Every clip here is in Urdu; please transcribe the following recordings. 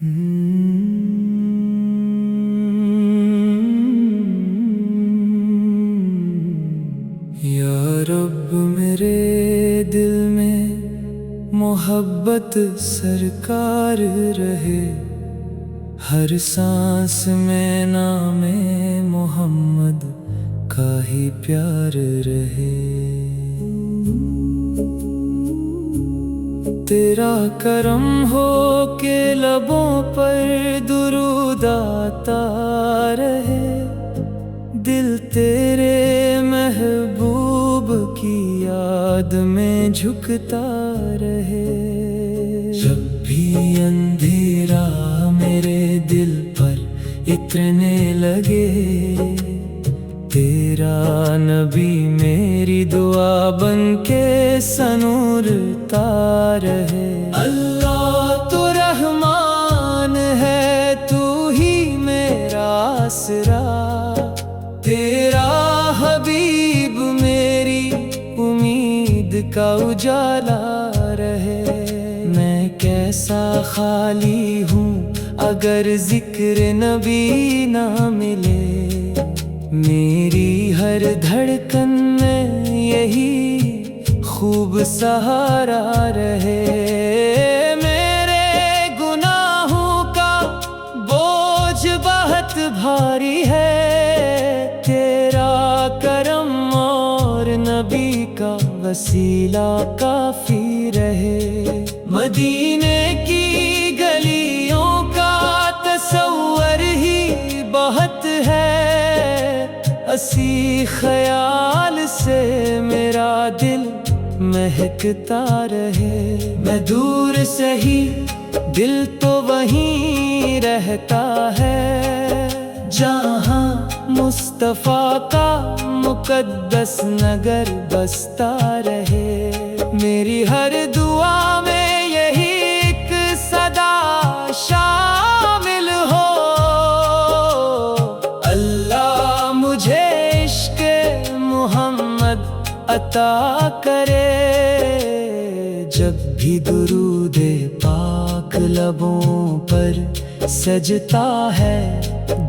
یا رب میرے دل میں محبت سرکار رہے، ہر سانس میں نام محمد کا ہی پیار رہے۔ تیرا کرم ہو کہ لبوں پر درود آتا رہے، دل تیرے محبوب کی یاد میں جھکتا رہے۔ جب بھی اندھیرا میرے دل پر اترنے لگے، تیرا نبی میری دعا بن کے سنورتا رہے۔ اللہ تو رحمان ہے، تو ہی میرا آسرا، تیرا حبیب میری امید کا اجالا رہے۔ میں کیسا خالی ہوں اگر ذکر نبی نہ ملے، میری ہر دھڑکن میں یہی خوب سہارا رہے۔ میرے گناہوں کا بوجھ بہت بھاری ہے، تیرا کرم اور نبی کا وسیلہ کافی رہے۔ مدینے کی گلیوں کا تصور ہی بہت ہے، اسی خیال سے میرا دل مہکتا رہے۔ میں دور سے ہی دل تو وہیں رہتا ہے، جہاں مصطفیٰ کا مقدس نگر بستا رہے۔ میری ہر دعا میں یہی ایک صدا شامل ہو، اللہ مجھے عشق محمد عطا کرے۔ جب بھی درود پاک لبوں پر سجتا ہے،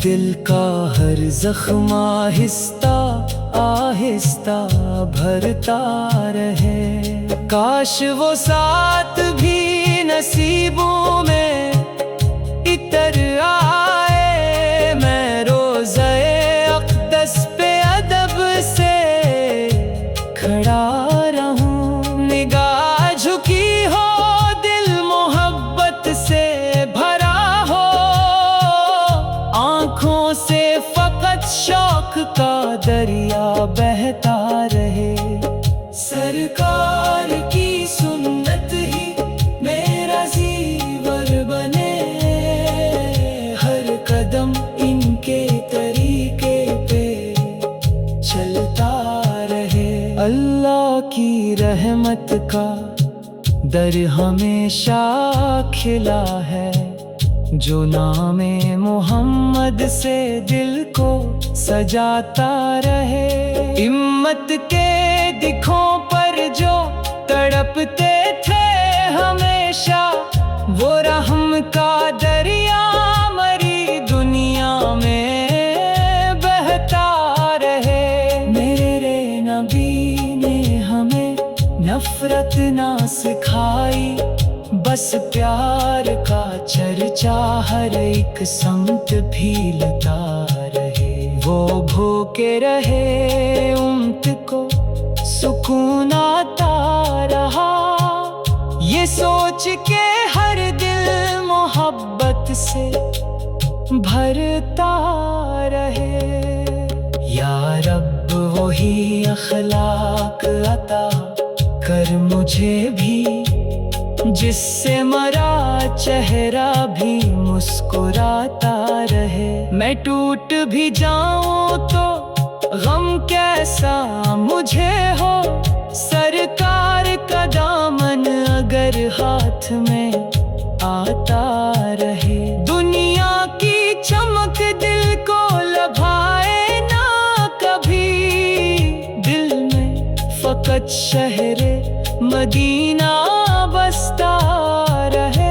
دل کا ہر زخم آہستہ آہستہ بھرتا رہے۔ کاش وہ ساتھ بھی نصیبوں میں اتر آئے، میں روزہ اقدس پہ ادب سے کھڑا رہوں، نگاہ جھکی ہو دل محبت سے بھرا ہو، آنکھوں سے فقط شوق کا دریا بہتا رہے۔ سرکار کی سنت ہی میرا زیور بنے، ہر قدم ان کے طریقے پہ چلتا رہے۔ اللہ کی رحمت کا در ہمیشہ کھلا ہے، جو نام محمد سے دل کو سجاتا رہے۔ امت کے دکھوں پر جو تڑپتے تھے ہمیشہ، وہ رحم کا دریا مری دنیا میں بہتا رہے۔ میرے نبی نے ہمیں نفرت نہ سکھائی، بس پیار کا چرچا ہر ایک سمت پھیلتا رہے۔ وہ بھوکے رہے امت کو سکون آتا رہا، یہ سوچ کے ہر دل محبت سے بھرتا رہے۔ یا رب وہی اخلاق عطا کر مجھے بھی، جس سے مرا چہرہ بھی مسکراتا رہے۔ میں ٹوٹ بھی جاؤں تو غم کیسا مجھے ہو، سرکار کا دامن اگر ہاتھ میں آتا رہے۔ دنیا کی چمک دل کو لبھائے نہ کبھی، دل میں فقط شہر مدینہ بستا رہے۔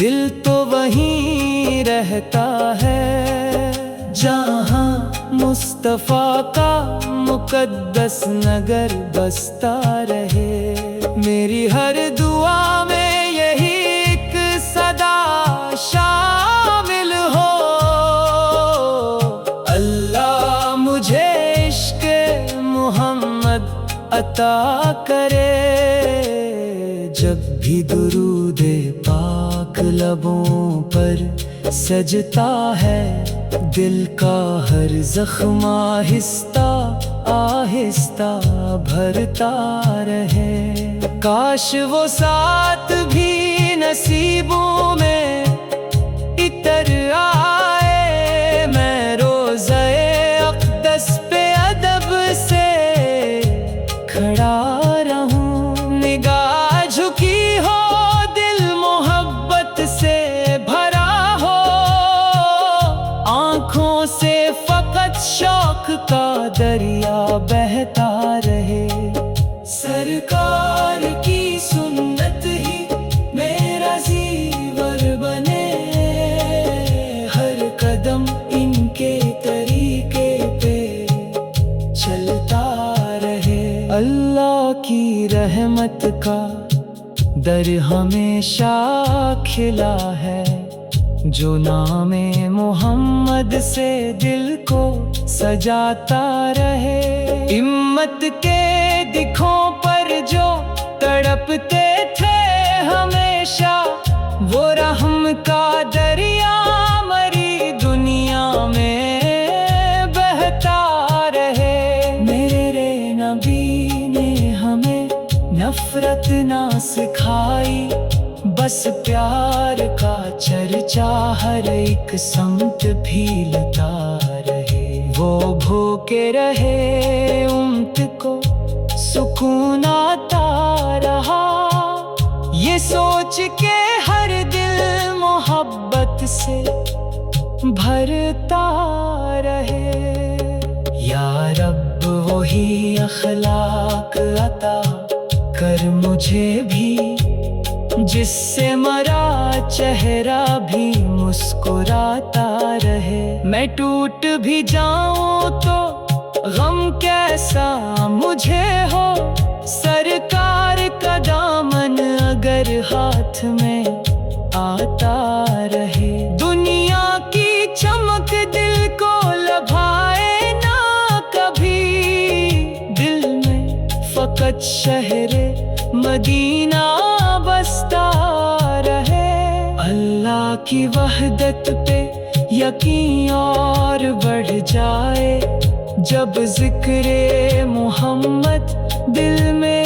دل تو وہیں رہتا ہے جہاں مصطفیٰ کا مقدس نگر بستا رہے۔ میری ہر دعا میں یہی ایک صدا شامل ہو، اللہ مجھے عشق محمد عطا کرے۔ جب بھی درود پاک لبوں پر سجتا ہے، دل کا ہر زخم آہستہ آہستہ بھرتا رہے۔ کاش وہ ساتھ بھی نصیبوں میں اتر آئے، میں روضہ اقدس پہ ادب سے کھڑا رہوں، نگاہ جھکی ہو دل محبت سے بھرا ہو، آنکھوں سے فقط شوق کا دریا بہتا رہے۔ سرکار کی سنت ہی میرا زیور بنے، ہر قدم ان کے طریقے پہ چلتا رہے۔ اللہ کی رحمت کا در ہمیشہ کھلا ہے، جو نام محمد سے دل کو سجاتا رہے۔ امت کے دکھوں پر جو تڑپتے تھے ہمیشہ، وہ رحم کا دریا مری دنیا میں بہتا رہے۔ میرے نبی نے ہمیں نفرت نہ سکھائی، بس پیار کا چرچا ہر ایک سمت پھیلتا رہے۔ وہ بھوکے رہے امت کو سکون آتا رہا، یہ سوچ کے ہر دل محبت سے بھرتا رہے۔ یا رب وہی اخلاق عطا کر مجھے بھی، جس سے مرا چہرہ بھی مسکراتا رہے۔ میں ٹوٹ بھی جاؤں تو غم کیسا مجھے ہو، سرکار کا دامن اگر ہاتھ میں آتا رہے۔ دنیا کی چمک دل کو لبھائے نہ کبھی، دل میں فقط شہر مدینہ بستا رہے۔ اللہ کی وحدت پہ یقین اور بڑھ جائے، جب ذکر محمد دل میں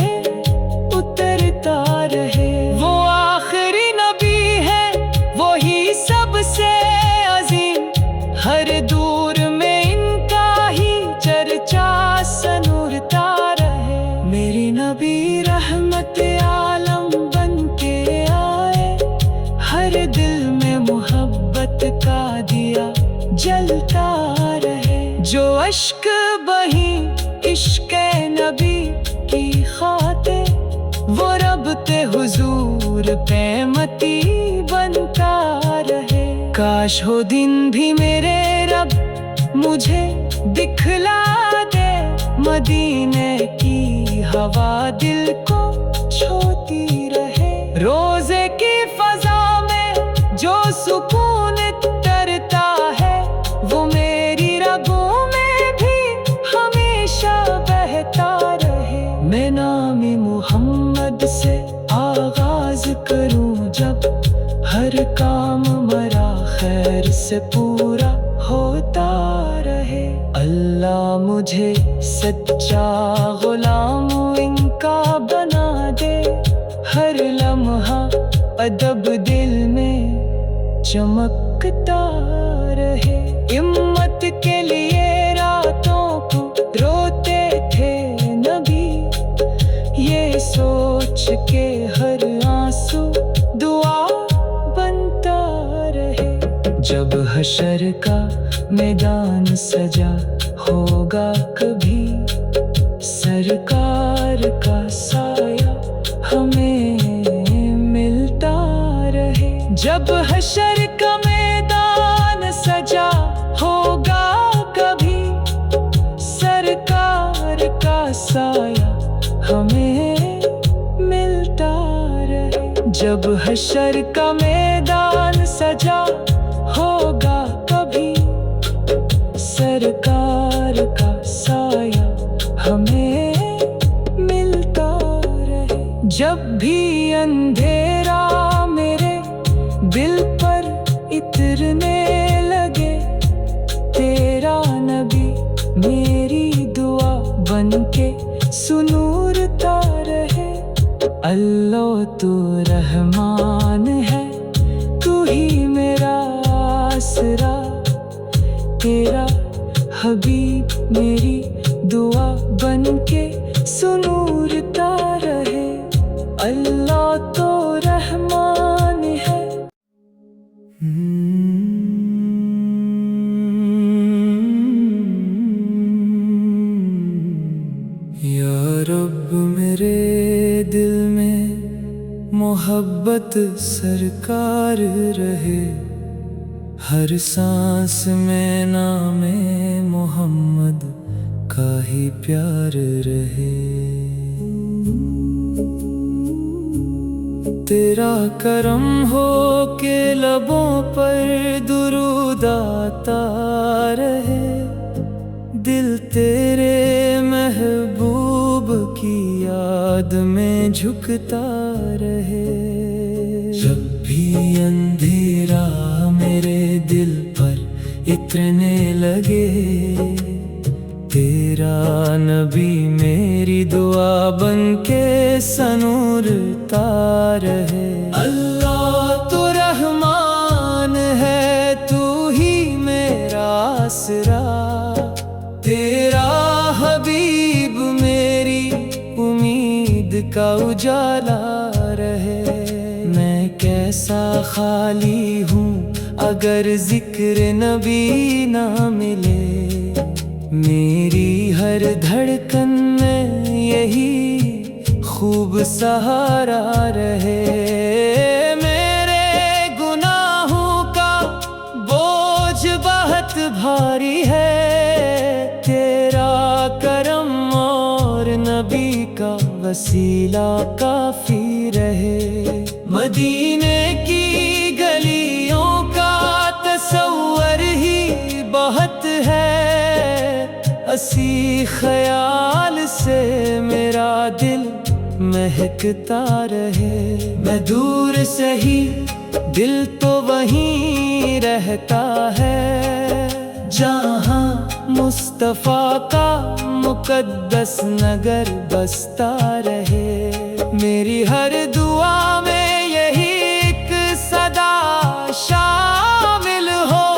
اترتا رہے۔ وہ آخری نبی ہے، وہی سب سے عظیم، ہر دور میں ان کا ہی چرچا سنورتا رہے۔ میری نبی رحمت عالم بن کے آئے، ہر دل میں محبت کا دیا جلتا رہے۔ جو اشک بہیں عشق نبی کی خاطر، وہ رب تے حضور قیمتی بنتا رہے۔ کاش ہو دن بھی میرے رب مجھے دکھلا دے، مدینے کی ہوا دل کو چھوتی رہے۔ روزے کی فضا میں جو سکون ترتا ہے، وہ میری رگوں میں بھی ہمیشہ بہتا رہے۔ میں نام محمد سے آغاز کروں جب، ہر کام مرا خیر سے پورا ہوتا رہے۔ اللہ مجھے سچا غلام ان کا بنا دے، ہر لمحہ ادب دل میں چمکتا رہے۔ امت کے لیے راتوں کو روتے تھے نبی، یہ سوچ کے ہر آنسو دعا بنتا رہے۔ جب حشر کا میدان سجا ہوگا کبھی، سرکار کا سایہ ہمیں ملتا رہے۔ جب حشر کا میدان سجا ہوگا کبھی، سرکار کا سایہ ہمیں ملتا رہے۔ جب حشر کا میدان سجا ہوگا کبھی، سرکار کا سایہ ہمیں ملتا رہے۔ جب بھی اندھیرا میرے دل پر اترنے لگے، تیرا نبی میری دعا بن کے سنورتا رہے۔ اللہ تو رحمان ہے، تو ہی میرا آسرا، تیرا حبیب میری دعا بن کے سنورتا رہے۔ اللہ تو رحمان ہے۔ یا رب میرے دل میں محبت سرکار رہے، ہر سانس میں نام محمد کا ہی پیار رہے۔ تیرا کرم ہو کہ لبوں پر درود آتا رہے، دل تیرے محبوب کی یاد میں جھکتا رہے۔ جب بھی اندھیرا میرے دل پر اترنے لگے، تیرا نبی میری دعا بن کے سنورتا رہے۔ اللہ تو رحمان ہے، تو ہی میرا آسرا، تیرا حبیب میری امید کا اجالا رہے۔ میں کیسا خالی ہوں اگر ذکر نبی نہ ملے، میری ہر دھڑکن میں یہی خوب سہارا رہے۔ میرے گناہوں کا بوجھ بہت بھاری ہے، تیرا کرم اور نبی کا وسیلہ کافی رہے۔ مدینے کی گلیوں کا تصور ہی بہت ہے، اسی خیال سے میرا دل مہکتا رہے۔ میں دور سے ہی دل تو وہیں رہتا ہے، جہاں مصطفیٰ کا مقدس نگر بستا رہے۔ میری ہر دعا میں یہی ایک صدا شامل ہو،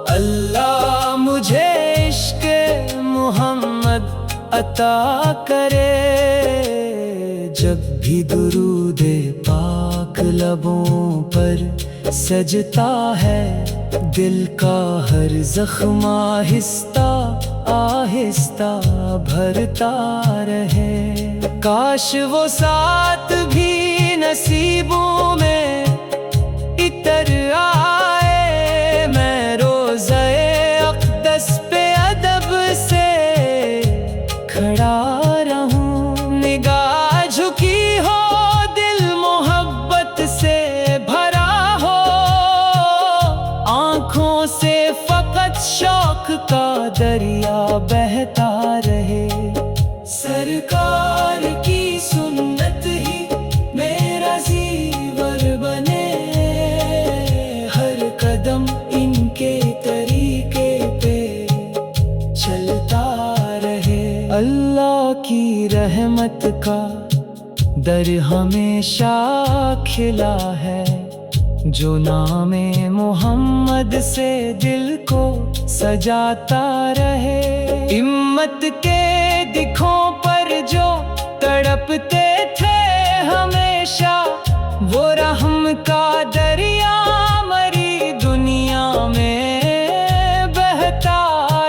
اللہ مجھے عشق محمد عطا کرے۔ جب بھی درود پاک لبوں پر سجتا ہے، دل کا ہر زخم آہستہ آہستہ بھرتا رہے۔ کاش وہ ساتھ بھی نصیبوں میں اتر آئے، میں روضہ اقدس پہ ادب سے کھڑا رہوں، نگاہ جھکی ہو دل محبت سے بھرا ہو، آنکھوں سے فقط شوق کا دریا بہتا رہے۔ سرکار کی سنت ہی میرا زیور بنے، ہر قدم ان کے طریقے پہ چلتا رہے۔ اللہ کی رحمت کا در ہمیشہ کھلا ہے، جو نام محمد سے دل کو سجاتا رہے۔ امت کے دکھوں پر جو تڑپتے تھے ہمیشہ، وہ رحم کا دریا مری دنیا میں بہتا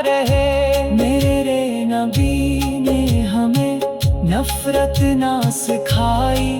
رہے۔ میرے نبی نے ہمیں نفرت نہ سکھائی،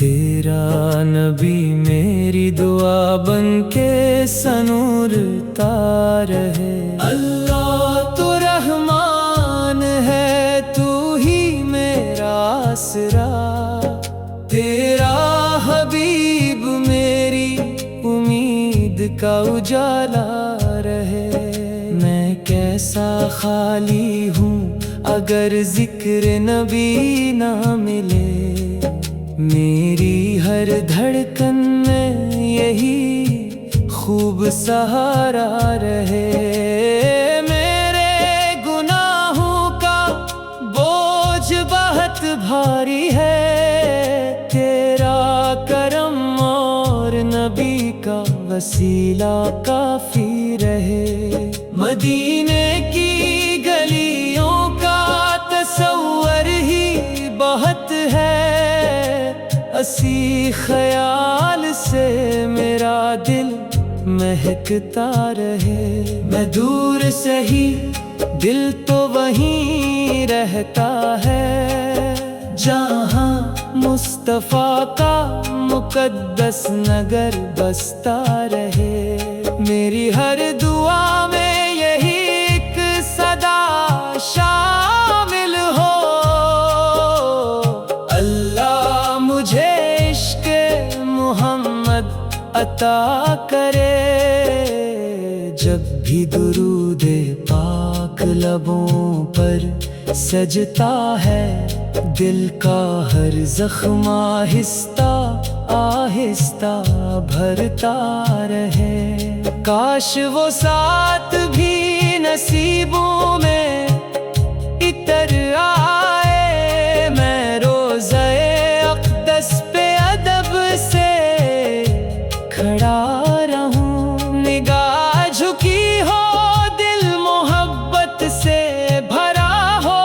تیرا نبی میری دعا بن کے سنورتا رہے۔ اللہ تو رحمان ہے، تو ہی میرا آسرا، تیرا حبیب میری امید کا اجالا رہے۔ میں کیسا خالی ہوں اگر ذکر نبی نہ ملے، میری ہر دھڑکن میں یہی خوب سہارا رہے۔ میرے گناہوں کا بوجھ بہت بھاری ہے، تیرا کرم اور نبی کا وسیلہ کافی رہے۔ مدینے کی گلیوں کا تصور ہی بہت ہے، اسی خیال سے میرا دل مہکتا رہے۔ میں دور سے ہی دل تو وہیں رہتا ہے، جہاں مصطفیٰ کا مقدس نگر بستا رہے۔ میری ہر دعا میں یہی ایک صدا شامل ہو، اللہ مجھے عشق محمد عطا کرے۔ جب بھی درود پاک لبوں پر سجتا ہے، دل کا ہر زخم آہستہ آہستہ بھرتا رہے۔ کاش وہ ساتھ بھی نصیبوں میں اتر آئے، میں روضہ اقدس پہ ادب سے کھڑا رہوں، نگاہ جھکی ہو دل محبت سے بھرا ہو،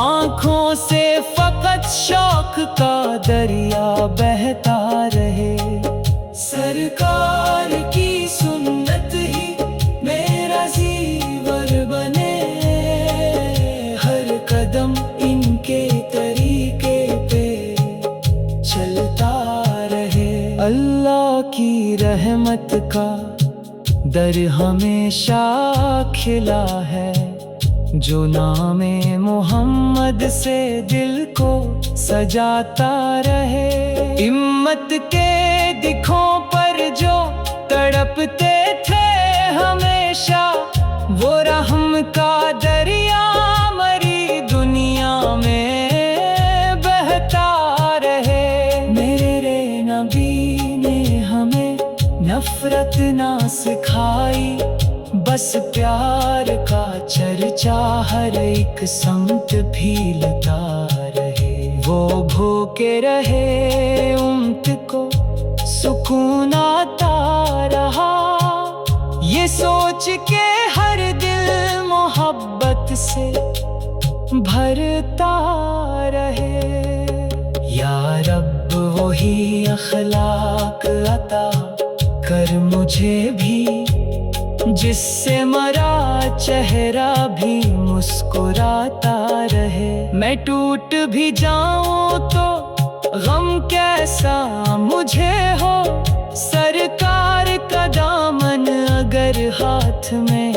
آنکھوں سے فقط شوق کا دریا بہتا رہے۔ سرکار کی سنت ہی میرا زیور بنے، ہر قدم ان کے طریقے پہ چلتا رہے۔ اللہ کی رحمت کا در ہمیشہ کھلا ہے، جو نام محمد سے دل کو سجاتا رہے۔ امت کے دکھوں پر جو تڑپتے تھے ہمیشہ، وہ رحم کا دریا مری دنیا میں بہتا رہے۔ میرے نبی نے ہمیں نفرت نہ سکھائی، بس پیار کا چرچا ہر ایک سمت پھیلتا رہے۔ وہ بھوکے رہے، امت کو سکون آتا رہا، یہ سوچ کے ہر دل محبت سے بھرتا رہے۔ یا رب وہی اخلاق عطا کر مجھے بھی، جس سے مرا چہرہ بھی مسکراتا رہے۔ میں ٹوٹ بھی جاؤں تو غم کیسا مجھے ہو، سرکار کا دامن اگر ہاتھ میں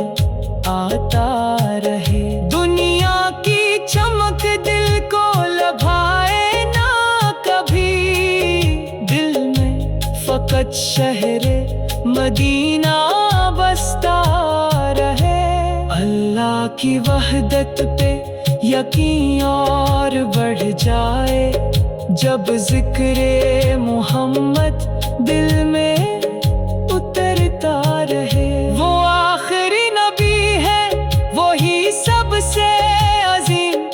آتا رہے۔ دنیا کی چمک دل کو لبھائے نہ کبھی، دل میں فقط شہر مدینہ بستا رہے۔ اللہ کی وحدت پہ یقین اور بڑھ جائے، جب ذکر محمد دل میں اترتا رہے۔ وہ آخری نبی ہے، وہی سب سے عظیم،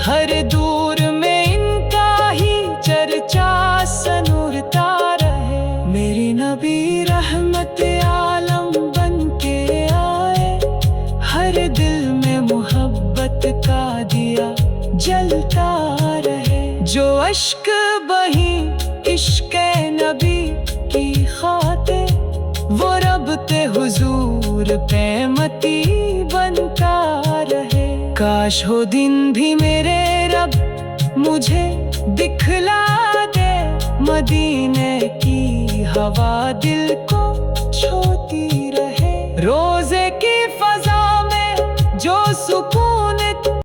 ہر دور میں ان کا ہی چرچا سنورتا رہے۔ میری نبی رحمت عالم بن کے آئے، ہر دل میں محبت کا دیا جلتا رہے۔ جو اشک بہیں عشق نبی کی خاطر، وہ رب تے حضور قیمتی بنتا رہے۔ کاش ہو دن بھی میرے رب مجھے دکھلا مدینے کی ہوا دل کو چھوتی رہے، روزے